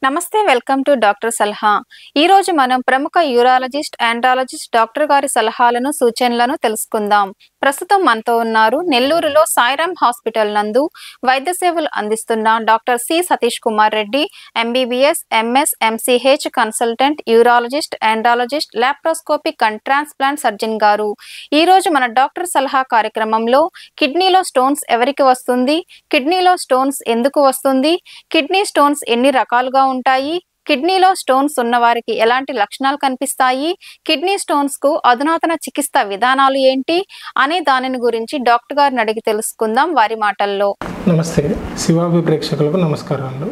నమస్తే welcome to doctor సలహా. ఈ రోజు మనం ప్రముఖ యూరాలజిస్ట్ ఆండ్రాలజిస్ట్ డాక్టర్ గారి సలహాలను సూచనలను తెలుసుకుందాం. ప్రస్తుతం మనతో ఉన్నారు నెల్లూరులో సాయిరామ్ హాస్పిటల్ నందు వైద్య సేవలు అందిస్తున్న doctor C Satish Kumar Reddy, MBBS, MS, MCH consultant, urologist, andrologist, laparoscopic and transplant surgeon గారు. ఈ రోజు మన డాక్టర్ సలహా కార్యక్రమంలో కిడ్నీలో స్టోన్స్ ఎవరికి వస్తుంది, కిడ్నీలో స్టోన్స్ ఎందుకు వస్తుంది, కిడ్నీ స్టోన్స్ ఎన్ని రకాలుగా ఉంటాయి, కిడ్నీలో స్టోన్స్ ఉన్న వారికి ఎలాంటి లక్షణాలు కనిపిస్తాయి, కిడ్నీ స్టోన్స్ కు అధునాతన చికిత్స విధానాలు ఏంటి అనే దానిని గురించి డాక్టర్ గారిని అడిగి తెలుసుకుందాం వారి మాటల్లో. నమస్తే శివాభి ప్రేక్షకులకు నమస్కారాలు.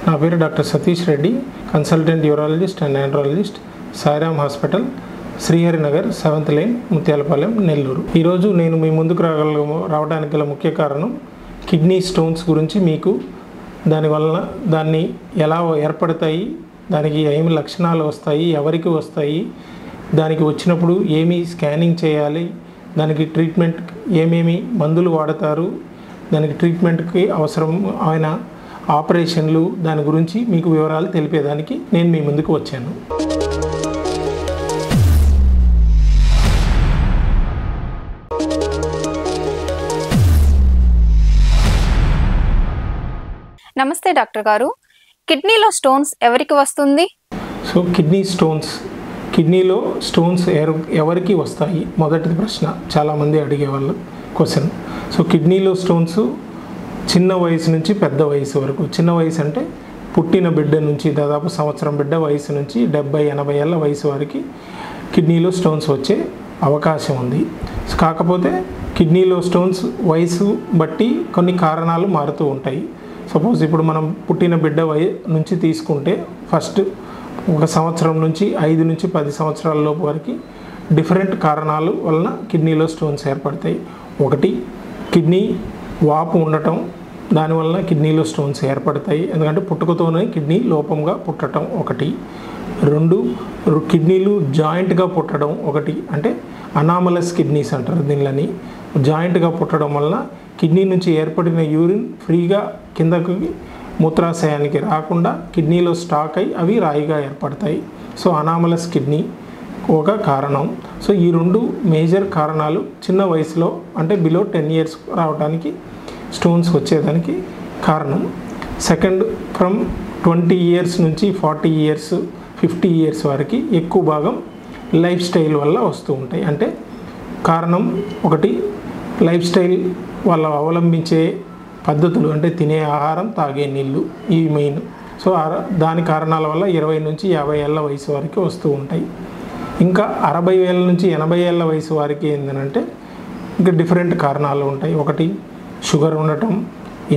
నా పేరు doctor Satish Reddy, consultant urologist and andrologist, Sairam hospital, Sriharinagar, 7th line, Muthyalapalem, Nellore. ఈరోజు నేను మీ ముందుకు రావడానికి గల ముఖ్య కారణం కిడ్నీ స్టోన్స్ గురించి, మీకు దాన్ని ఎలా ఏర్పడతాయి, దానికి ఏమి లక్షణాలు వస్తాయి, ఎవరికి వస్తాయి, దానికి వచ్చినప్పుడు ఏమి స్కానింగ్ చేయాలి, దానికి ట్రీట్మెంట్ ఏమేమి మందులు వాడతారు, దానికి ట్రీట్మెంట్కి అవసరం అయిన ఆపరేషన్లు, దాని గురించి మీకు వివరాలు తెలిపేదానికి నేను మీ ముందుకు వచ్చాను. నమస్తే డాక్టర్ గారు, కిడ్నీలో స్టోన్స్ ఎవరికి వస్తుంది? సో కిడ్నీలో స్టోన్స్ ఎవరికి వస్తాయి మొదటి ప్రశ్న, చాలామంది అడిగేవాళ్ళ క్వశ్చన్. సో కిడ్నీలో స్టోన్స్ చిన్న వయసు నుంచి పెద్ద వయసు వరకు, చిన్న వయసు అంటే పుట్టిన బిడ్డ నుంచి దాదాపు సంవత్సరం బిడ్డ వయసు నుంచి 70-80 ఏళ్ళ వయసు వరకు కిడ్నీలో స్టోన్స్ వచ్చే అవకాశం ఉంది. కాకపోతే కిడ్నీలో స్టోన్స్ వయసు బట్టి కొన్ని కారణాలు మారుతూ ఉంటాయి. సపోజ్ ఇప్పుడు మనం పుట్టిన బిడ్డ నుంచి తీసుకుంటే ఫస్ట్ 1 సంవత్సరం నుంచి 5 నుంచి 10 సంవత్సరాల లోపు వరకు డిఫరెంట్ కారణాలు వలన కిడ్నీలో స్టోన్స్ ఏర్పడతాయి. ఒకటి, కిడ్నీ వాపు ఉండటం, దానివల్ల కిడ్నీలో స్టోన్స్ ఏర్పడతాయి. ఎందుకంటే పుట్టుకతోనే కిడ్నీ లోపంగా పుట్టడం ఒకటి. 2, కిడ్నీలు జాయింట్గా పుట్టడం ఒకటి, అంటే అనామలస్ కిడ్నీస్ అంటారు దీనిని. జాయింట్గా పుట్టడం వలన కిడ్నీ నుంచి ఏర్పడిన యూరిన్ ఫ్రీగా కిందకి మూత్రాశయానికి రాకుండా కిడ్నీలో స్టాక్ అయి అవి రాయిగా ఏర్పడతాయి. సో అనామలస్ కిడ్నీ ఒక కారణం. సో ఈ 2 మేజర్ కారణాలు చిన్న వయసులో అంటే బిలో 10 years రావడానికి, స్టోన్స్ వచ్చేదానికి కారణం. సెకండ్, ఫ్రమ్ 20 years నుంచి 40 years 50 years వరకు ఎక్కువ భాగం లైఫ్ స్టైల్ వల్ల వస్తూ ఉంటాయి. అంటే కారణం ఒకటి, లైఫ్ స్టైల్ వాళ్ళు అవలంబించే పద్ధతులు, అంటే తినే ఆహారం, తాగే నీళ్ళు, ఇవి మెయిన్. సో దాని కారణాల వల్ల 20 నుంచి 50 ఏళ్ళ వయసు వరకు వస్తూ ఉంటాయి. ఇంకా 60 ఏళ్ళ నుంచి 80 ఏళ్ళ వయసు వారికి ఏంటంటే ఇంకా డిఫరెంట్ కారణాలు ఉంటాయి. ఒకటి, షుగర్ ఉండటం,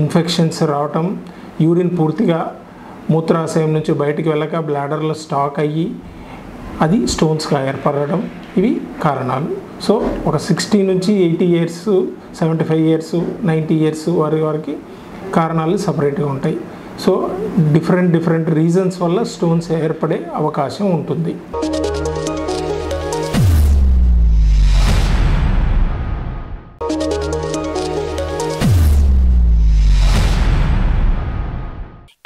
ఇన్ఫెక్షన్స్ రావటం, యూరిన్ పూర్తిగా మూత్రాశయం నుంచి బయటికి వెళ్ళక బ్లాడర్లో స్టాక్ అయ్యి అది స్టోన్స్గా ఏర్పడడం, ఇవి కారణాలు. సో ఒక 60 నుంచి 80 years 75 years 90 years వరకు కారణాలు సపరేట్గా ఉంటాయి. సో డిఫరెంట్ రీజన్స్ వల్ల స్టోన్స్ ఏర్పడే అవకాశం ఉంటుంది.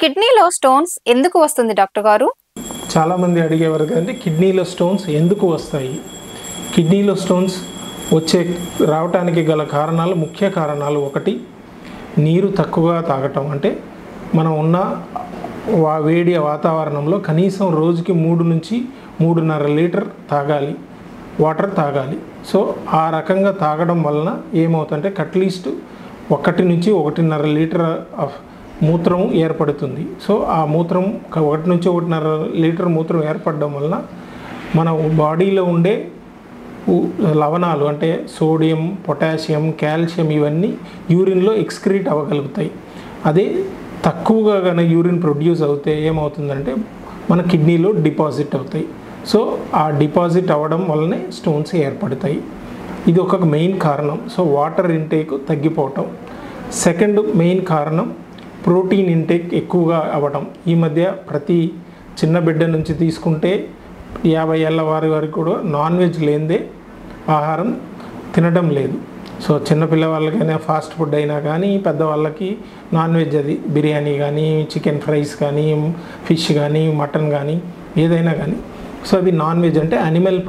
కిడ్నీలో స్టోన్స్ ఎందుకు వస్తుంది డాక్టర్ గారు? చాలామంది అడిగేవారు కదండి, కిడ్నీలో స్టోన్స్ ఎందుకు వస్తాయి. కిడ్నీలో స్టోన్స్ రావటానికి గల కారణాలు, ముఖ్య కారణాలు, ఒకటి, నీరు తక్కువగా తాగటం. అంటే మనం ఉన్న వేడి వాతావరణంలో కనీసం రోజుకి 3 నుంచి 3.5 లీటర్ వాటర్ తాగాలి. సో ఆ రకంగా తాగడం వలన ఏమవుతుందంటే అట్లీస్ట్ 1 నుంచి 1.5 లీటర్ ఆఫ్ మూత్రం ఏర్పడుతుంది. సో ఆ మూత్రం 1 నుంచి 1.5 లీటర్ మూత్రం ఏర్పడడం వలన మన బాడీలో ఉండే లవణాలు అంటే సోడియం, పొటాషియం, కాల్షియం ఇవన్నీ యూరిన్లో ఎక్స్క్రీట్ అవ్వగలుగుతాయి. అదే తక్కువగా కానీ యూరిన్ ప్రొడ్యూస్ అవుతే ఏమవుతుందంటే మన కిడ్నీలో డిపాజిట్ అవుతాయి. సో ఆ డిపాజిట్ అవ్వడం వల్లనే స్టోన్స్ ఏర్పడతాయి. ఇది ఒక మెయిన్ కారణం. సో వాటర్ ఇంటేక్ తగ్గిపోవటం. సెకండ్ మెయిన్ కారణం, ప్రోటీన్ ఇంటేక్ ఎక్కువగా అవ్వడం. ఈ మధ్య ప్రతి చిన్న బిడ్డ నుంచి తీసుకుంటే 50 ఏళ్ళ వారి వరకు కూడా నాన్ వెజ్ లేనిదే ఆహారం తినడం లేదు. సో చిన్నపిల్లవాళ్ళకైనా ఫాస్ట్ ఫుడ్ అయినా కానీ, పెద్దవాళ్ళకి నాన్ వెజ్, అది బిర్యానీ కానీ, చికెన్ ఫ్రైస్ కానీ, ఫిష్ కానీ, మటన్ కానీ, ఏదైనా కానీ. సో అది నాన్ వెజ్ అంటే అనిమల్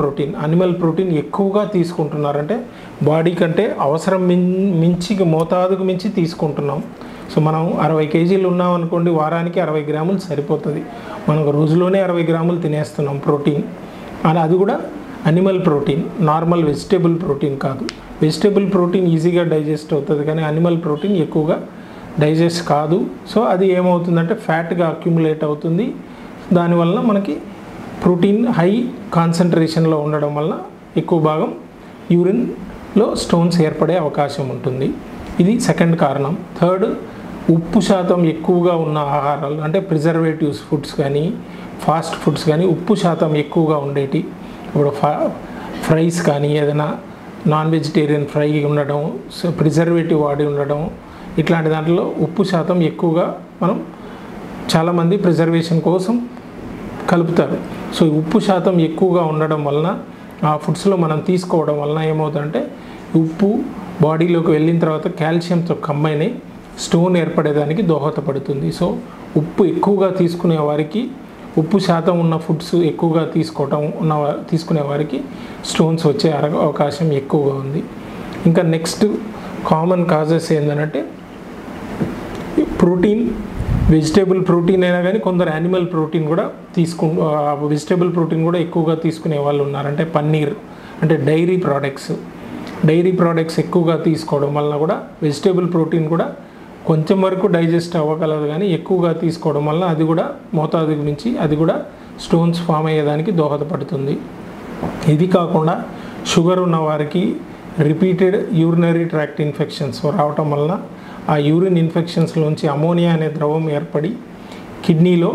ప్రోటీన్ ఎక్కువగా తీసుకుంటున్నారంటే బాడీ కంటే అవసరం మించి, మోతాదుకు మించి తీసుకుంటున్నాం. సో మనం 60 కేజీలు ఉన్నాం అనుకోండి, వారానికి 60 గ్రాములు సరిపోతుంది. మనకు రోజులోనే 60 గ్రాములు తినేస్తున్నాం ప్రోటీన్. అది కూడా animal protein, normal vegetable protein కాదు. వెజిటేబుల్ ప్రోటీన్ ఈజీగా డైజెస్ట్ అవుతుంది, కానీ అనిమల్ ప్రోటీన్ ఎక్కువగా డైజెస్ట్ కాదు. సో అది ఏమవుతుందంటే ఫ్యాట్గా అక్యుములేట్ అవుతుంది. దానివల్ల మనకి ప్రోటీన్ హై కాన్సన్ట్రేషన్లో ఉండడం వల్ల ఎక్కువ భాగం యూరిన్లో స్టోన్స్ ఏర్పడే అవకాశం ఉంటుంది. ఇది సెకండ్ కారణం. థర్డ్, ఉప్పు శాతం ఎక్కువగా ఉన్న ఆహారాలు అంటే ప్రిజర్వేటివ్స్ ఫుడ్స్ కానీ, ఫాస్ట్ ఫుడ్స్ కానీ, ఉప్పు శాతం ఎక్కువగా ఉండేటి. ఇప్పుడు ఫ్రైస్ కానీ, ఏదైనా నాన్ వెజిటేరియన్ ఫ్రై ఉండడం, ప్రిజర్వేటివ్ వాడి ఉండడం, ఇట్లాంటి దాంట్లో ఉప్పు శాతం ఎక్కువగా మనం చాలామంది ప్రిజర్వేషన్ కోసం కలుపుతారు. సో ఉప్పు శాతం ఎక్కువగా ఉండడం వలన, ఆ ఫుడ్స్లో మనం తీసుకోవడం వలన ఏమవుతుందంటే ఉప్పు బాడీలోకి వెళ్ళిన తర్వాత కాల్షియంతో కంబైన్ అయ్యి స్టోన్ ఏర్పడేదానికి దోహదపడుతుంది. సో ఉప్పు ఎక్కువగా తీసుకునే వారికి, ఉప్పు శాతం ఉన్న ఫుడ్స్ ఎక్కువగా తీసుకునే వారికి స్టోన్స్ వచ్చే అవకాశం ఎక్కువగా ఉంది. ఇంకా నెక్స్ట్ కామన్ కాజెస్ ఏంటంటే ప్రోటీన్, వెజిటేబుల్ ప్రోటీన్ అయినా కానీ కొందరు యానిమల్ ప్రోటీన్ కూడా వెజిటేబుల్ ప్రోటీన్ కూడా ఎక్కువగా తీసుకునే వాళ్ళు ఉన్నారు. అంటే పన్నీర్, అంటే డైరీ ప్రోడక్ట్స్ ఎక్కువగా తీసుకోవడం వలన కూడా వెజిటేబుల్ ప్రోటీన్ కూడా కొంచెం వరకు డైజెస్ట్ అవ్వగలదు, కానీ ఎక్కువగా తీసుకోవడం వల్ల అది కూడా మోతాదుకు మించి అది కూడా స్టోన్స్ ఫామ్ అయ్యేదానికి దోహదపడుతుంది. ఇది కాకుండా షుగర్ ఉన్న వారికి రిపీటెడ్ యూరినరీ ట్రాక్ట్ ఇన్ఫెక్షన్స్ రావటం వలన ఆ యూరిన్ ఇన్ఫెక్షన్స్లోంచి అమోనియా అనే ద్రవం ఏర్పడి కిడ్నీలో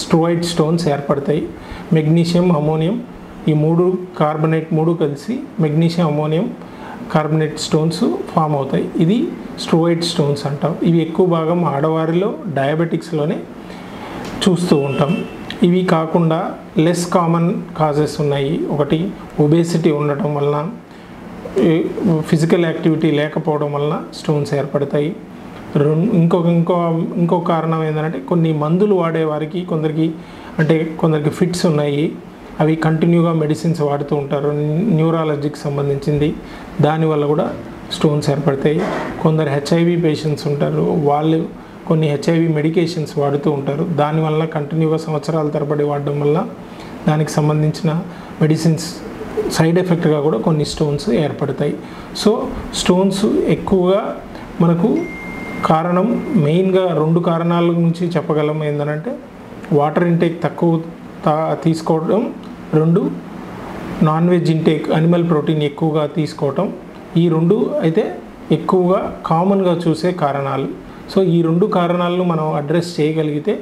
స్ట్రోయిడ్ స్టోన్స్ ఏర్పడతాయి. మెగ్నీషియం, అమోనియం, ఈ మూడు కలిసి magnesium, ammonium carbonate stones form అవుతాయి. ఇది స్ట్రోయిడ్ స్టోన్స్ అంటాం. ఇవి ఎక్కువ భాగం ఆడవారిలో డయాబెటిక్స్లోనే చూస్తూ ఉంటాం. ఇవి కాకుండా లెస్ కామన్ కాజెస్ ఉన్నాయి. ఒకటి ఒబేసిటీ ఉండటం వలన, ఫిజికల్ యాక్టివిటీ లేకపోవడం వలన స్టోన్స్ ఏర్పడతాయి. ఇంకో కారణం ఏంటంటే కొన్ని మందులు వాడే వారికి కొందరికి ఫిట్స్ ఉన్నాయి, అవి కంటిన్యూగా మెడిసిన్స్ వాడుతూ ఉంటారు, న్యూరాలజీకి సంబంధించింది, దానివల్ల కూడా స్టోన్స్ ఏర్పడతాయి. కొందరు హెచ్ఐవి పేషెంట్స్ ఉంటారు, వాళ్ళు కొన్ని హెచ్ఐవి మెడికేషన్స్ వాడుతూ ఉంటారు, దానివల్ల కంటిన్యూగా సంవత్సరాల తరబడి వాడడం వల్ల దానికి సంబంధించిన మెడిసిన్స్ సైడ్ ఎఫెక్ట్గా కూడా కొన్ని స్టోన్స్ ఏర్పడతాయి. సో స్టోన్స్ ఎక్కువగా మనకు కారణం మెయిన్గా 2 కారణాల నుంచి చెప్పగలం. ఏంటంటే వాటర్ ఇంటేక్ తక్కువ తీసుకోవడం, 2 non veg intake, animal protein ఎక్కువగా తీసుకోవటం. ఈ 2 అయితే ఎక్కువగా కామన్గా చూసే కారణాలు. సో ఈ 2 కారణాలను మనం అడ్రస్ చేయగలిగితే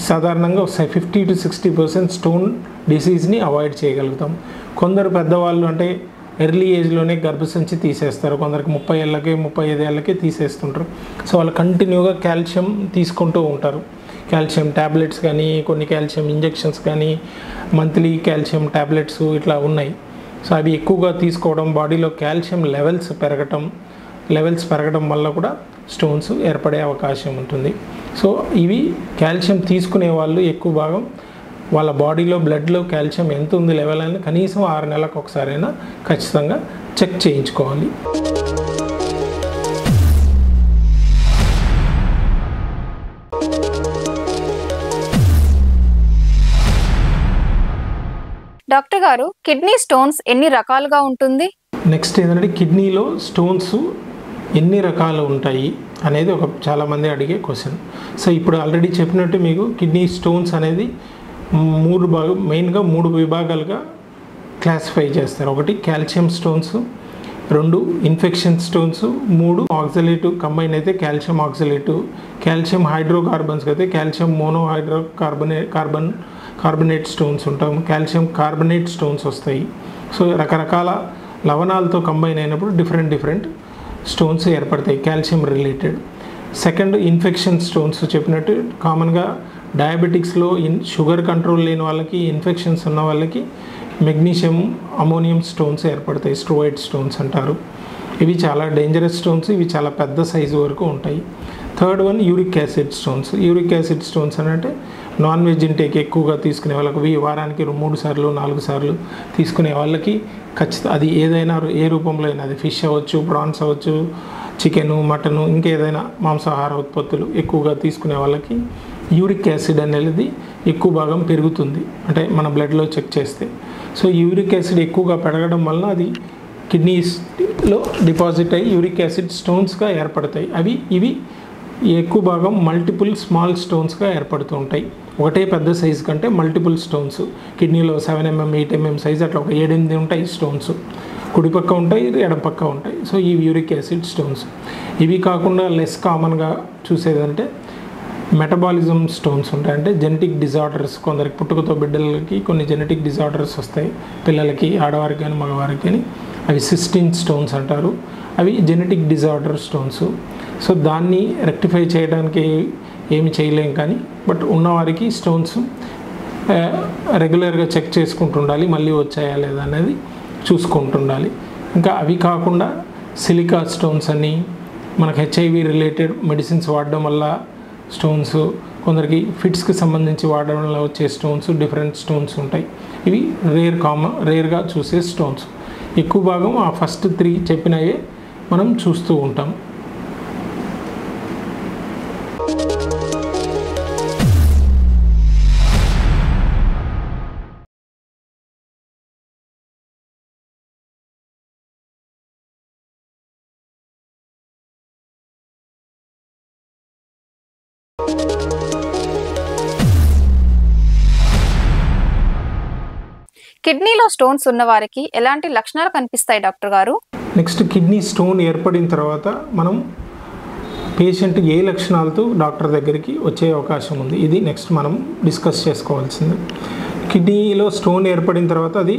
సాధారణంగా 50 to 60% స్టోన్ డిసీజ్ని అవాయిడ్ చేయగలుగుతాం. కొందరు పెద్దవాళ్ళు అంటే ఎర్లీ ఏజ్లోనే గర్భసంచి తీసేస్తారు, కొందరికి 30 ఏళ్ళకే 35 ఏళ్ళకే తీసేస్తుంటారు. సో వాళ్ళు కంటిన్యూగా కాల్షియం తీసుకుంటూ ఉంటారు. కాల్షియం ట్యాబ్లెట్స్ కానీ, కొన్ని కాల్షియం ఇంజెక్షన్స్ కానీ, మంత్లీ కాల్షియం ట్యాబ్లెట్స్ ఇట్లా ఉన్నాయి. సో అవి ఎక్కువగా తీసుకోవడం, బాడీలో కాల్షియం లెవెల్స్ పెరగడం వల్ల కూడా స్టోన్స్ ఏర్పడే అవకాశం ఉంటుంది. సో ఇవి కాల్షియం తీసుకునే వాళ్ళు ఎక్కువ భాగం వాళ్ళ బాడీలో బ్లడ్లో కాల్షియం ఎంత ఉంది లెవెల్ అని కనీసం 6 నెలలకు ఒకసారైనా ఖచ్చితంగా చెక్ చేయించుకోవాలి. డాక్టర్ గారు, కిడ్నీ స్టోన్స్ ఎన్ని రకాలుగా ఉంటుంది? నెక్స్ట్ ఏంటంటే కిడ్నీలో స్టోన్స్ ఎన్ని రకాలు ఉంటాయి అనేది చాలామంది అడిగే క్వశ్చన్. సో ఇప్పుడు ఆల్రెడీ చెప్పినట్టు మీకు కిడ్నీ స్టోన్స్ అనేది మెయిన్గా 3 విభాగాలుగా క్లాసిఫై చేస్తారు. ఒకటి calcium stones, 2 infection stones, 3 oxalate combine అయితే కాల్షియం ఆక్సలేటివ్, కాల్షియం హైడ్రోకార్బన్స్ అయితే కాల్షియం కార్బనేట్ స్టోన్స్ ఉంటాం, కాల్షియం కార్బనేట్ స్టోన్స్ వస్తాయి. సో రకరకాల లవణాలతో కంబైన్ అయినప్పుడు డిఫరెంట్ స్టోన్స్ ఏర్పడతాయి calcium related. Second infection stones చెప్పినట్టు కామన్గా డయాబెటిక్స్లో షుగర్ కంట్రోల్ లేని వాళ్ళకి, ఇన్ఫెక్షన్స్ ఉన్న వాళ్ళకి మెగ్నీషియం అమోనియం స్టోన్స్ ఏర్పడతాయి, స్ట్రోయిడ్ స్టోన్స్ అంటారు. ఇవి చాలా డేంజరస్ స్టోన్స్, ఇవి చాలా పెద్ద సైజు వరకు ఉంటాయి. Third one uric acid stones. Uric acid stones అని అంటే నాన్ వెజ్ ఇంటేక్ ఎక్కువగా తీసుకునే వాళ్ళకి, వారానికి 3 సార్లు 4 సార్లు తీసుకునే వాళ్ళకి ఖచ్చితంగా అది ఏదైనా ఏ రూపంలో అయినా, అది ఫిష్ అవ్వచ్చు, ప్రాన్స్ అవ్వచ్చు, చికెను, మటను, ఇంకేదైనా మాంసాహార ఉత్పత్తులు ఎక్కువగా తీసుకునే వాళ్ళకి యూరిక్ యాసిడ్ అనేది ఎక్కువ భాగం పెరుగుతుంది, అంటే మన బ్లడ్లో చెక్ చేస్తే. సో యూరిక్ యాసిడ్ ఎక్కువగా పెరగడం వలన అది కిడ్నీస్లో డిపాజిట్ అయ్యి యూరిక్ యాసిడ్ స్టోన్స్గా ఏర్పడతాయి. ఇవి ఎక్కువ భాగం మల్టిపుల్ స్మాల్ స్టోన్స్గా ఏర్పడుతూ ఉంటాయి. ఒకటే పెద్ద సైజు కంటే మల్టిపుల్ స్టోన్స్, కిడ్నీలో 7 mm 8 mm సైజ్ అట్లా ఒక 7-8 ఉంటాయి స్టోన్స్, కుడిపక్క ఉంటాయి, ఎడపక్క ఉంటాయి. సో ఈ యూరిక్ యాసిడ్ స్టోన్స్. ఇవి కాకుండా లెస్ కామన్గా చూసేదంటే మెటబాలిజం స్టోన్స్ ఉంటాయి. అంటే జెనెటిక్ డిజార్డర్స్, కొందరికి పుట్టుకతో బిడ్డలకి కొన్ని జెనెటిక్ డిజార్డర్స్ వస్తాయి, పిల్లలకి, ఆడవారికి కానీ మగవారికి కానీ. అవి సిస్టిన్ స్టోన్స్ అంటారు. అవి జెనెటిక్ డిజార్డర్ స్టోన్స్. సో దాన్ని రెక్టిఫై చేయడానికి ఏమి చేయలేం, కానీ బట్ ఉన్నవారికి స్టోన్స్ రెగ్యులర్గా చెక్ చేసుకుంటుండాలి, మళ్ళీ వచ్చాయా లేదా అనేది చూసుకుంటుండాలి. ఇంకా అవి కాకుండా సిలికా స్టోన్స్ అని, మనకు హెచ్ఐవి రిలేటెడ్ మెడిసిన్స్ వాడడం వల్ల స్టోన్స్, కొందరికి ఫిట్స్కి సంబంధించి వాడడం వల్ల వచ్చే స్టోన్స్, డిఫరెంట్ స్టోన్స్ ఉంటాయి. ఇవి రేర్గా చూసే స్టోన్స్. ఎక్కువ భాగం ఆ ఫస్ట్ 3 చెప్పినవే మనం చూస్తూ ఉంటాం. కిడ్నీలో స్టోన్స్ ఉన్న వారికి ఎలాంటి లక్షణాలు కనిపిస్తాయి డాక్టర్ గారు? నెక్స్ట్, కిడ్నీ స్టోన్ ఏర్పడిన తర్వాత మనం పేషెంట్ ఏ లక్షణాలతో డాక్టర్ దగ్గరికి వచ్చే అవకాశం ఉంది, ఇది నెక్స్ట్ మనం డిస్కస్ చేసుకోవాల్సింది. కిడ్నీలో స్టోన్ ఏర్పడిన తర్వాత అది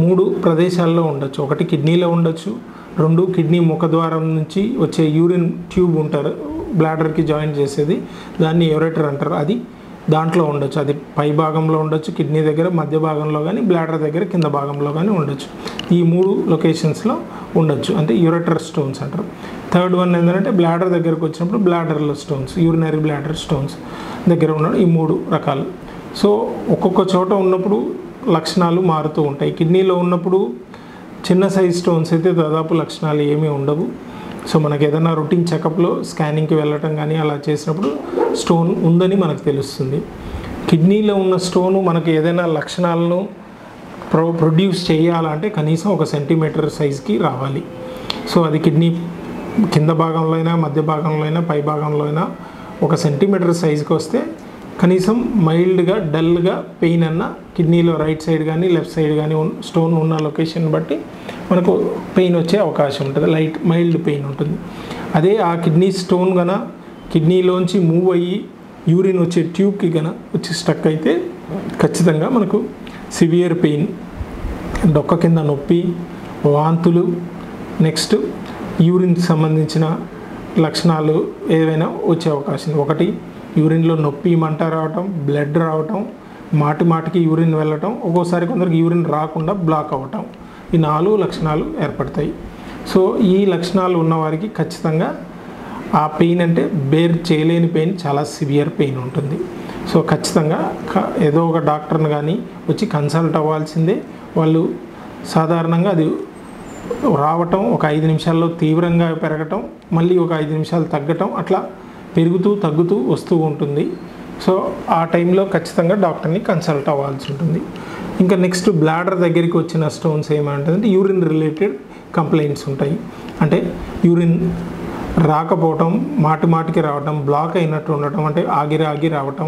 3 ప్రదేశాల్లో ఉండొచ్చు. ఒకటి కిడ్నీలో ఉండొచ్చు, 2 కిడ్నీ ముఖద్వారం నుంచి వచ్చే యూరిన్ ట్యూబ్ ఉంటారు, బ్లాడర్కి జాయిన్ చేసేది, దాన్ని యూరేటర్ అంటారు, అది దాంట్లో ఉండొచ్చు. అది పై భాగంలో ఉండొచ్చు, కిడ్నీ దగ్గర మధ్య భాగంలో కానీ, బ్లాడర్ దగ్గర కింద భాగంలో కానీ ఉండొచ్చు. ఈ 3 లొకేషన్స్లో ఉండొచ్చు, అంటే యూరేటర్ స్టోన్స్ అంటారు. థర్డ్ వన్ ఏంటంటే బ్లాడర్ దగ్గరకు వచ్చినప్పుడు బ్లాడర్లో స్టోన్స్, యూరినరీ బ్లాడర్ స్టోన్స్ దగ్గర ఉండడం. ఈ 3 రకాలు. సో ఒక్కొక్క చోట ఉన్నప్పుడు లక్షణాలు మారుతూ ఉంటాయి. కిడ్నీలో ఉన్నప్పుడు చిన్న సైజ్ స్టోన్స్ అయితే దాదాపు లక్షణాలు ఏమీ ఉండవు. సో మనకు ఏదైనా రొటీన్ చెకప్లో స్కానింగ్కి వెళ్ళటం కానీ అలా చేసినప్పుడు స్టోన్ ఉందని మనకు తెలుస్తుంది. కిడ్నీలో ఉన్న స్టోను మనకు ఏదైనా లక్షణాలను ప్రొడ్యూస్ చేయాలంటే కనీసం 1 సెంటీమీటర్ సైజ్కి రావాలి. సో అది కిడ్నీ కింద భాగంలో అయినా, మధ్య భాగంలో అయినా, పై భాగంలో అయినా 1 సెంటీమీటర్ సైజుకి వస్తే కనీసం మైల్డ్గా, డల్గా పెయిన్ అన్న కిడ్నీలో రైట్ సైడ్ కానీ లెఫ్ట్ సైడ్ కానీ స్టోన్ ఉన్న లొకేషన్ బట్టి మనకు పెయిన్ వచ్చే అవకాశం ఉంటుంది, మైల్డ్ పెయిన్ ఉంటుంది. అదే ఆ కిడ్నీ స్టోన్ గన కిడ్నీలోంచి మూవ్ అయ్యి యూరిన్ వచ్చే ట్యూబ్కి గన వచ్చి స్టక్ అయితే ఖచ్చితంగా మనకు సివియర్ పెయిన్, డొక్క కింద నొప్పి, వాంతులు, నెక్స్ట్ యూరిన్కి సంబంధించిన లక్షణాలు ఏవైనా వచ్చే అవకాశం. ఒకటి యూరిన్లో నొప్పి, మంట రావటం, బ్లడ్ రావటం, మాటికి యూరిన్ వెళ్ళటం, ఒక్కోసారి కొందరికి యూరిన్ రాకుండా బ్లాక్ అవ్వటం. ఈ 4 లక్షణాలు ఏర్పడతాయి. సో ఈ లక్షణాలు ఉన్నవారికి ఖచ్చితంగా ఆ పెయిన్ అంటే బేర్ చేయలేని పెయిన్, చాలా సివియర్ పెయిన్ ఉంటుంది. సో ఖచ్చితంగా ఏదో ఒక డాక్టర్ని కానీ వచ్చి కన్సల్ట్ అవ్వాల్సిందే. వాళ్ళు సాధారణంగా అది రావటం, ఒక 5 నిమిషాల్లో తీవ్రంగా పెరగటం, మళ్ళీ ఒక 5 నిమిషాలు తగ్గటం, అట్లా పెరుగుతూ తగ్గుతూ వస్తూ ఉంటుంది. సో ఆ టైంలో ఖచ్చితంగా డాక్టర్ని కన్సల్ట్ అవ్వాల్సి ఉంటుంది. ఇంకా నెక్స్ట్ బ్లాడర్ దగ్గరికి వచ్చిన స్టోన్స్ ఏమంటుందంటే యూరిన్ రిలేటెడ్ కంప్లైంట్స్ ఉంటాయి. అంటే యూరిన్ రాకపోవటం, మాటికి రావటం, బ్లాక్ అయినట్టు ఉండటం, అంటే ఆగి రావటం,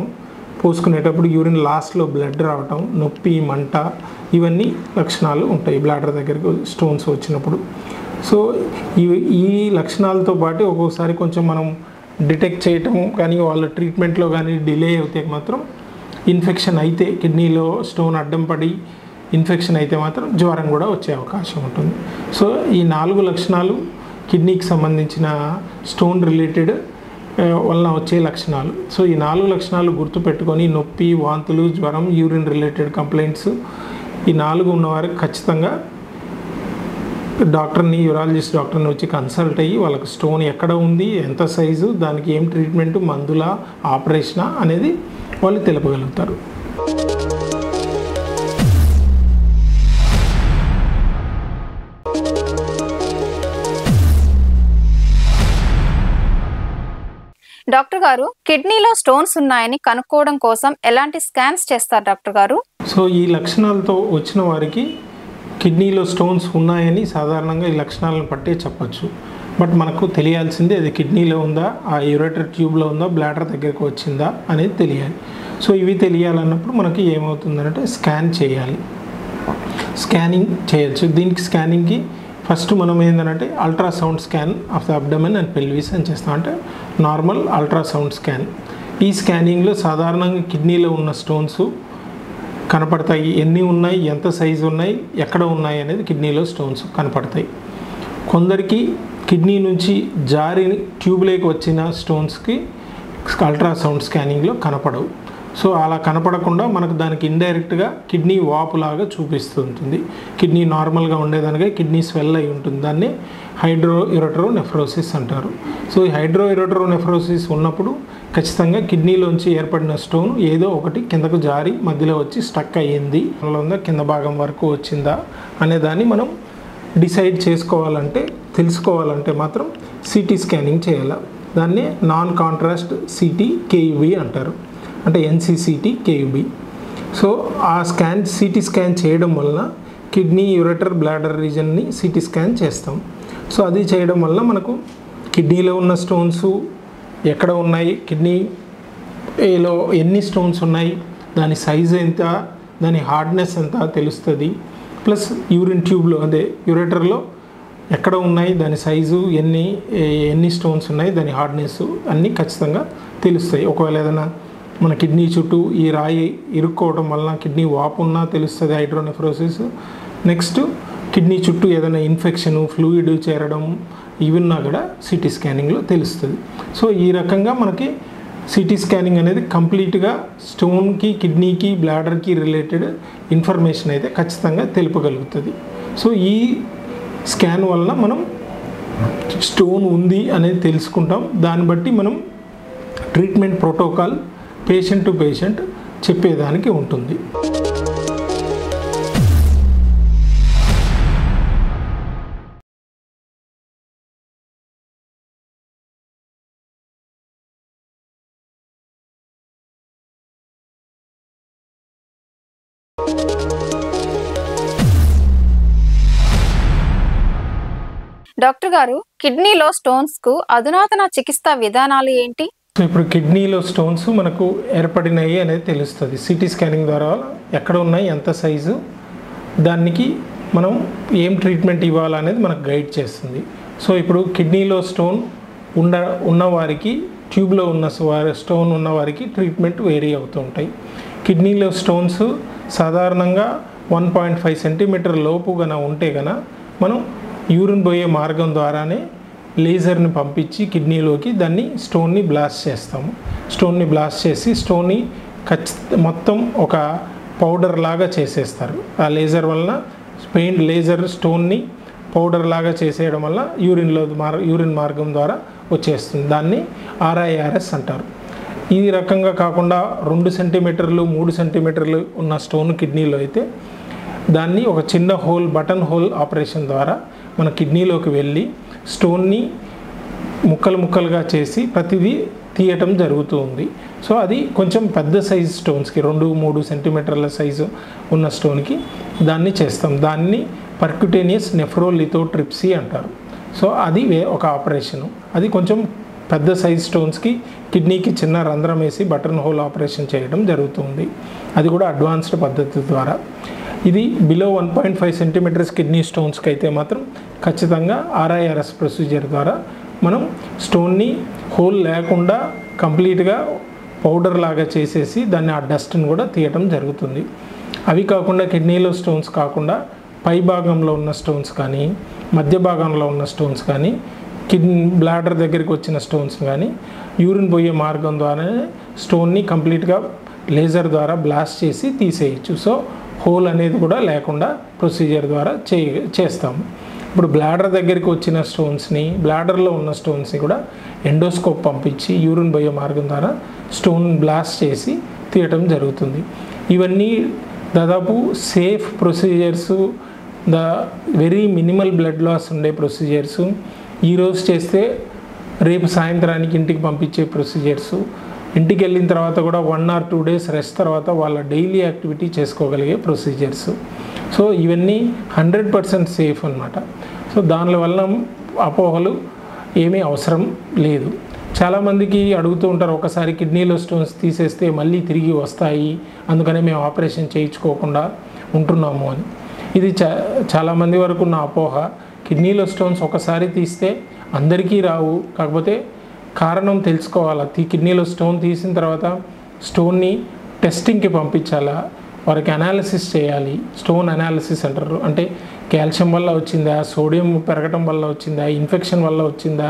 పోసుకునేటప్పుడు యూరిన్ లాస్ట్లో బ్లడ్ రావటం, నొప్పి, మంట, ఇవన్నీ లక్షణాలు ఉంటాయి బ్లాడర్ దగ్గరికి స్టోన్స్ వచ్చినప్పుడు. సో ఈ లక్షణాలతో పాటు ఒక్కొక్కసారి కొంచెం మనం డిటెక్ట్ చేయటం కానీ వాళ్ళ ట్రీట్మెంట్లో కానీ డిలే అయితే మాత్రం ఇన్ఫెక్షన్ అయితే, కిడ్నీలో స్టోన్ అడ్డం పడి ఇన్ఫెక్షన్ అయితే మాత్రం జ్వరం కూడా వచ్చే అవకాశం ఉంటుంది. సో ఈ 4 లక్షణాలు కిడ్నీకి సంబంధించిన స్టోన్ రిలేటెడ్ వలన వచ్చే లక్షణాలు. సో ఈ 4 లక్షణాలు గుర్తుపెట్టుకొని నొప్పి, వాంతులు, జ్వరం, యూరిన్ రిలేటెడ్ కంప్లైంట్స్ ఈ 4 ఉన్నవారికి ఖచ్చితంగా డాక్టర్ని, యూరాలజిస్ట్ డాక్టర్ని వచ్చి కన్సల్ట్ అయ్యి వాళ్ళకి స్టోన్ ఎక్కడ ఉంది, ఎంత సైజు, దానికి ఏం ట్రీట్మెంట్, మందులా, ఆపరేషనా అనేది వాళ్ళు తెలుపగలుగుతారు. డాక్టర్ గారు, కిడ్నీలో స్టోన్స్ ఉన్నాయని కనుక్కోవడం కోసం ఎలాంటి స్కాన్స్ చేస్తారు డాక్టర్ గారు? సో ఈ లక్షణాలతో వచ్చిన వారికి కిడ్నీలో స్టోన్స్ ఉన్నాయని సాధారణంగా ఈ లక్షణాలను బట్టే చెప్పచ్చు. బట్ మనకు తెలియాల్సింది అది కిడ్నీలో ఉందా, ఆ యూరేటర్ ట్యూబ్లో ఉందా, బ్లాడర్ దగ్గరికి వచ్చిందా అనేది తెలియాలి. సో ఇవి తెలియాలన్నప్పుడు మనకి ఏమవుతుందంటే స్కాన్ చేయాలి, స్కానింగ్ చేయొచ్చు. దీనికి స్కానింగ్కి ఫస్ట్ మనం ఏంటంటే ultrasound scan of the abdomen and pelvis అని చేస్తాం, అంటే నార్మల్ అల్ట్రాసౌండ్ స్కాన్. ఈ స్కానింగ్లో సాధారణంగా కిడ్నీలో ఉన్న స్టోన్స్ కనపడతాయి, ఎన్ని ఉన్నాయి, ఎంత సైజు ఉన్నాయి, ఎక్కడ ఉన్నాయి అనేది కిడ్నీలో స్టోన్స్ కనపడతాయి. కొందరికి కిడ్నీ నుంచి జారి ట్యూబ్లోకి వచ్చిన స్టోన్స్కి అల్ట్రాసౌండ్ స్కానింగ్లో కనపడవు. సో అలా కనపడకుండా మనకు దానికి ఇండైరెక్ట్గా కిడ్నీ వాపులాగా చూపిస్తుంటుంది. కిడ్నీ నార్మల్గా ఉండేదానికే కిడ్నీ స్వెల్ అయి ఉంటుంది, దాన్ని హైడ్రోఇరెట్రోనెఫ్రోసిస్ అంటారు. సో ఈ హైడ్రోఇరెట్రోనెఫ్రోసిస్ ఉన్నప్పుడు ఖచ్చితంగా కిడ్నీలోంచి ఏర్పడిన స్టోన్ ఏదో ఒకటి కిందకు జారి మధ్యలో వచ్చి స్టక్ అయ్యింది, ఉందా కింద భాగం వరకు వచ్చిందా అనే దాన్ని మనం డిసైడ్ చేసుకోవాలంటే, తెలుసుకోవాలంటే మాత్రం సిటీ స్కానింగ్ చేయాలి. దాన్ని నాన్ కాంట్రాస్ట్ సిటీ కేయుబి అంటారు, అంటే NCCT KUB. సో ఆ సిటీ స్కాన్ చేయడం వలన కిడ్నీ, యూరెటర్, బ్లాడర్ రీజన్ని సిటీ స్కాన్ చేస్తాం. సో అది చేయడం వల్ల మనకు కిడ్నీలో ఉన్న స్టోన్స్ ఎక్కడ ఉన్నాయి, కిడ్నీలో ఎన్ని స్టోన్స్ ఉన్నాయి, దాని సైజు ఎంత, దాని హార్డ్నెస్ ఎంత తెలుస్తుంది. ప్లస్ యూరిన్ ట్యూబ్లో, అదే యూరెటర్లో ఎక్కడ ఉన్నాయి, దాని సైజు, ఎన్ని స్టోన్స్ ఉన్నాయి, దాని హార్డ్నెస్ అన్నీ ఖచ్చితంగా తెలుస్తాయి. ఒకవేళ ఏదైనా మన కిడ్నీ చుట్టూ ఈ రాయి ఇరుక్కోవడం వలన కిడ్నీ వాపు ఉన్నా తెలుస్తుంది హైడ్రోనెఫ్రోసిస్. నెక్స్ట్ కిడ్నీ చుట్టూ ఏదైనా ఇన్ఫెక్షన్, ఫ్లూయిడ్ చేరడం ఇవన్నా కూడా సిటీ స్కానింగ్లో తెలుస్తుంది. సో ఈ రకంగా మనకి సిటీ స్కానింగ్ అనేది కంప్లీట్గా స్టోన్కి, కిడ్నీకి, బ్లాడర్కి రిలేటెడ్ ఇన్ఫర్మేషన్ అయితే ఖచ్చితంగా తెలుపగలుగుతుంది. సో ఈ స్కాన్ వలన మనం స్టోన్ ఉంది అనేది తెలుసుకుంటాం. దాన్ని బట్టి మనం treatment protocol patient to patient చెప్పేదానికి ఉంటుంది. డాక్టర్ గారు, కిడ్నీలో స్టోన్స్కు అధునాతన చికిత్సా విధానాలు ఏంటి? సో ఇప్పుడు కిడ్నీలో స్టోన్స్ మనకు ఏర్పడినాయి అనేది తెలుస్తుంది సిటీ స్కానింగ్ ద్వారా. ఎక్కడ ఉన్నాయి, ఎంత సైజు, దానికి మనం ఏం ట్రీట్మెంట్ ఇవ్వాలనేది మనకు గైడ్ చేస్తుంది. సో ఇప్పుడు కిడ్నీలో స్టోన్ ఉన్నవారికి, ట్యూబ్లో ఉన్న స్టోన్ ఉన్నవారికి ట్రీట్మెంట్ వేరీ అవుతూ ఉంటాయి. కిడ్నీలో స్టోన్స్ సాధారణంగా 1.5 సెంటీమీటర్ లోపు గన ఉంటే గన మనం యూరిన్ పోయే మార్గం ద్వారానే లేజర్ని పంపించి కిడ్నీలోకి దాన్ని స్టోన్ని బ్లాస్ట్ చేస్తాము. స్టోన్ని బ్లాస్ట్ చేసి స్టోన్ని మొత్తం ఒక పౌడర్ లాగా చేసేస్తారు. ఆ లేజర్ వలన లేజర్ స్టోన్ని పౌడర్ లాగా చేసేయడం వల్ల యూరిన్ మార్గం ద్వారా వచ్చేస్తుంది. దాన్ని RIRS అంటారు. ఈ రకంగా కాకుండా 2 సెంటీమీటర్లు 3 సెంటీమీటర్లు ఉన్న స్టోన్ కిడ్నీలో అయితే దాన్ని ఒక చిన్న హోల్, బటన్ హోల్ ఆపరేషన్ ద్వారా మన కిడ్నీలోకి వెళ్ళి స్టోన్ని ముక్కలుగా చేసి ప్రతిదీ తీయటం జరుగుతూ ఉంది. సో అది కొంచెం పెద్ద సైజు స్టోన్స్కి, 2-3 సెంటీమీటర్ల సైజు ఉన్న స్టోన్కి దాన్ని చేస్తాం. దాన్ని పర్క్యుటేనియస్ నెఫ్రోలిథోట్రిప్సీ అంటారు. సో అది ఒక ఆపరేషను. అది కొంచెం పెద్ద సైజ్ స్టోన్స్కి కిడ్నీకి చిన్న రంధ్రం వేసి బటన్ హోల్ ఆపరేషన్ చేయడం జరుగుతుంది. అది కూడా అడ్వాన్స్డ్ పద్ధతి ద్వారా. ఇది బిలో 1.5 సెంటీమీటర్స్ కిడ్నీ స్టోన్స్కి అయితే మాత్రం ఖచ్చితంగా RIRS ప్రొసీజర్ ద్వారా మనం స్టోన్ని హోల్ లేకుండా కంప్లీట్గా పౌడర్ లాగా చేసేసి దాన్ని ఆ డస్ట్ని కూడా తీయటం జరుగుతుంది. అవి కాకుండా కిడ్నీలో స్టోన్స్ కాకుండా పై భాగంలో ఉన్న స్టోన్స్ కానీ, మధ్య భాగంలో ఉన్న స్టోన్స్ కానీ, బ్లాడర్ దగ్గరికి వచ్చిన స్టోన్స్ కానీ యూరిన్ పోయే మార్గం ద్వారానే స్టోన్ని కంప్లీట్గా లేజర్ ద్వారా బ్లాస్ట్ చేసి తీసేయచ్చు. సో హోల్ అనేది కూడా లేకుండా ప్రొసీజర్ ద్వారా చేస్తాము. ఇప్పుడు బ్లాడర్ దగ్గరికి వచ్చిన స్టోన్స్ని, బ్లాడర్లో ఉన్న స్టోన్స్ని కూడా ఎండోస్కోప్ పంపించి యూరిన్ పోయే మార్గం ద్వారా స్టోన్ బ్లాస్ట్ చేసి తీయటం జరుగుతుంది. ఇవన్నీ దాదాపు safe procedures, very minimal blood loss ఉండే ప్రొసీజర్స్, ఈరోజు చేస్తే రేపు సాయంత్రానికి ఇంటికి పంపించే ప్రొసీజర్స్, ఇంటికి వెళ్ళిన తర్వాత కూడా 1 or 2 days రెస్ట్ తర్వాత వాళ్ళ డైలీ యాక్టివిటీ చేసుకోగలిగే ప్రొసీజర్స్. సో ఇవన్నీ 100% సేఫ్ అన్నమాట. సో దానివల్ల అపోహలు ఏమీ అవసరం లేదు. చాలామందికి అడుగుతూ ఉంటారు, ఒకసారి కిడ్నీలో స్టోన్స్ తీసేస్తే మళ్ళీ తిరిగి వస్తాయి, అందుకనే మేము ఆపరేషన్ చేయించుకోకుండా ఉంటున్నాము అని. ఇది చాలామంది వరకు ఉన్న అపోహ. కిడ్నీలో స్టోన్స్ ఒకసారి తీస్తే అందరికీ రావు, కాకపోతే కారణం తెలుసుకోవాలా. కిడ్నీలో స్టోన్ తీసిన తర్వాత స్టోన్ని టెస్టింగ్కి పంపించాలా, వారికి అనాలిసిస్ చేయాలి. స్టోన్ అనాలిసిస్ అంటారు. అంటే కాల్షియం వల్ల వచ్చిందా, సోడియం పెరగడం వల్ల వచ్చిందా, ఇన్ఫెక్షన్ వల్ల వచ్చిందా,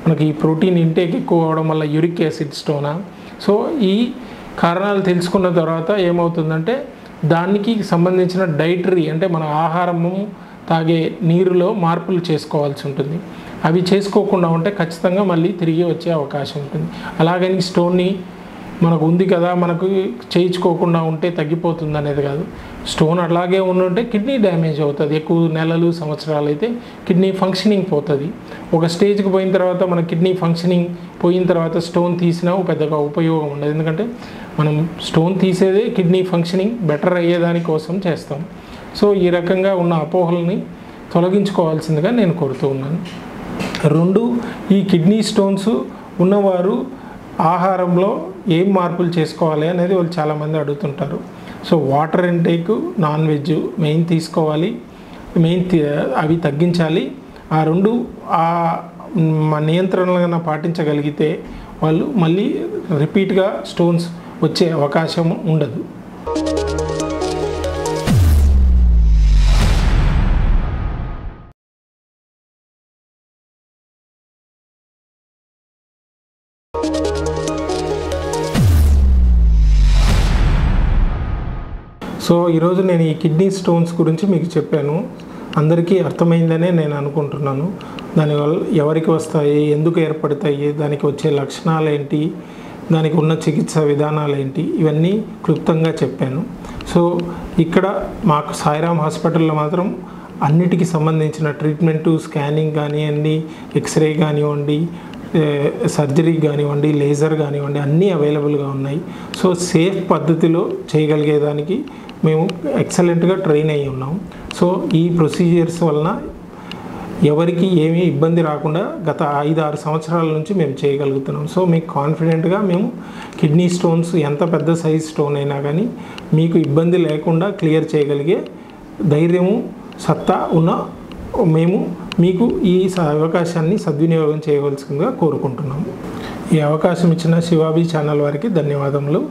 మనకి ప్రోటీన్ ఇంటేక్ ఎక్కువ అవడం వల్ల యూరిక్ యాసిడ్ స్టోనా. సో ఈ కారణాలు తెలుసుకున్న తర్వాత ఏమవుతుందంటే దానికి సంబంధించిన డైటరీ, అంటే మన ఆహారము, తాగే నీరులో మార్పులు చేసుకోవాల్సి ఉంటుంది. అవి చేసుకోకుండా ఉంటే ఖచ్చితంగా మళ్ళీ తిరిగి వచ్చే అవకాశం ఉంటుంది. అలాగని స్టోన్ని మనకు ఉంది కదా మనకు చేయించుకోకుండా ఉంటే తగ్గిపోతుంది అనేది కాదు. స్టోన్ అలాగే ఉంటే కిడ్నీ డ్యామేజ్ అవుతుంది. ఎక్కువ నెలలు, సంవత్సరాలు అయితే కిడ్నీ ఫంక్షనింగ్ పోతుంది. ఒక స్టేజ్కి పోయిన తర్వాత మన కిడ్నీ ఫంక్షనింగ్ పోయిన తర్వాత స్టోన్ తీసినా పెద్దగా ఉపయోగం ఉండదు. ఎందుకంటే మనం స్టోన్ తీసేదే కిడ్నీ ఫంక్షనింగ్ బెటర్ అయ్యేదాని కోసం చేస్తాం. సో ఈ రకంగా ఉన్న అపోహల్ని తొలగించుకోవాల్సిందిగా నేను కోరుతూ ఉన్నాను. 2, ఈ కిడ్నీ స్టోన్స్ ఉన్నవారు ఆహారంలో ఏం మార్పులు చేసుకోవాలి అనేది వాళ్ళు చాలామంది అడుగుతుంటారు. So water intake, non veg main తీసుకోవాలి, అవి తగ్గించాలి. ఆ 2 నియంత్రణలుగా పాటించగలిగితే వాళ్ళు మళ్ళీ రిపీట్గా స్టోన్స్ వచ్చే అవకాశం ఉండదు. సో ఈరోజు నేను ఈ కిడ్నీ స్టోన్స్ గురించి మీకు చెప్పాను. అందరికీ అర్థమైందనే నేను అనుకుంటున్నాను. దానివల్ల ఎవరికి వస్తాయి, ఎందుకు ఏర్పడతాయి, దానికి వచ్చే లక్షణాలు ఏంటి, దానికి ఉన్న చికిత్స విధానాలు ఏంటి, ఇవన్నీ క్లుప్తంగా చెప్పాను. సో ఇక్కడ మాకు సాయిరామ్ హాస్పిటల్లో మాత్రం అన్నిటికీ సంబంధించిన ట్రీట్మెంటు, స్కానింగ్ కానివ్వండి, ఎక్స్రే కానివ్వండి, సర్జరీ కానివ్వండి, లేజర్ కానివ్వండి, అన్నీ అవైలబుల్గా ఉన్నాయి. సో సేఫ్ పద్ధతిలో చేయగలిగేదానికి మేము ఎక్సలెంట్గా ట్రైన్ అయ్యి ఉన్నాం. సో ఈ ప్రొసీజర్స్ వలన ఎవరికి ఏమీ ఇబ్బంది రాకుండా గత 5-6 సంవత్సరాల నుంచి మేము చేయగలుగుతున్నాం. సో మీకు కాన్ఫిడెంట్గా మేము కిడ్నీ స్టోన్స్ ఎంత పెద్ద సైజ్ స్టోన్ అయినా కానీ మీకు ఇబ్బంది లేకుండా క్లియర్ చేయగలిగే ధైర్యము, సత్తా ఉన్న మేము మీకు ఈ అవకాశాన్ని సద్వినియోగం చేయవలసిందిగా కోరుకుంటున్నాము. ఈ అవకాశం ఇచ్చిన శివాబి ఛానల్ వారికి ధన్యవాదములు.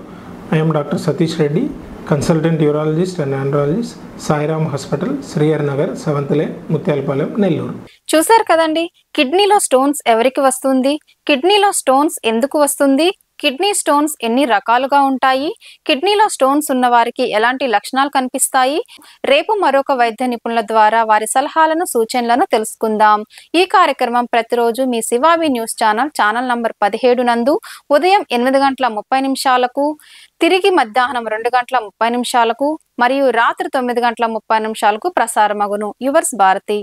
I'm doctor Satish Reddy, consultant urologist and andrologist, Sairam hospital, Srihari Nagar, 7th Lane, Muthyalapalem, Nellore. చూశారు కదండి, కిడ్నీలో స్టోన్స్ ఎవరికి వస్తుంది, కిడ్నీలో స్టోన్స్ ఎందుకు వస్తుంది, కిడ్నీ స్టోన్స్ ఎన్ని రకాలుగా ఉంటాయి, కిడ్నీలో స్టోన్స్ ఉన్న వారికి ఎలాంటి లక్షణాలు కనిపిస్తాయి. రేపు మరొక వైద్య నిపుణుల ద్వారా వారి సలహాలను, సూచనలను తెలుసుకుందాం. ఈ కార్యక్రమం ప్రతిరోజు మీ శివాబి న్యూస్ ఛానల్ నంబర్ 17 నందు ఉదయం 8:30 తిరిగి మధ్యాహ్నం 2:30 మరియు రాత్రి 9:30 ప్రసారమగును. యువర్స్ భారతి.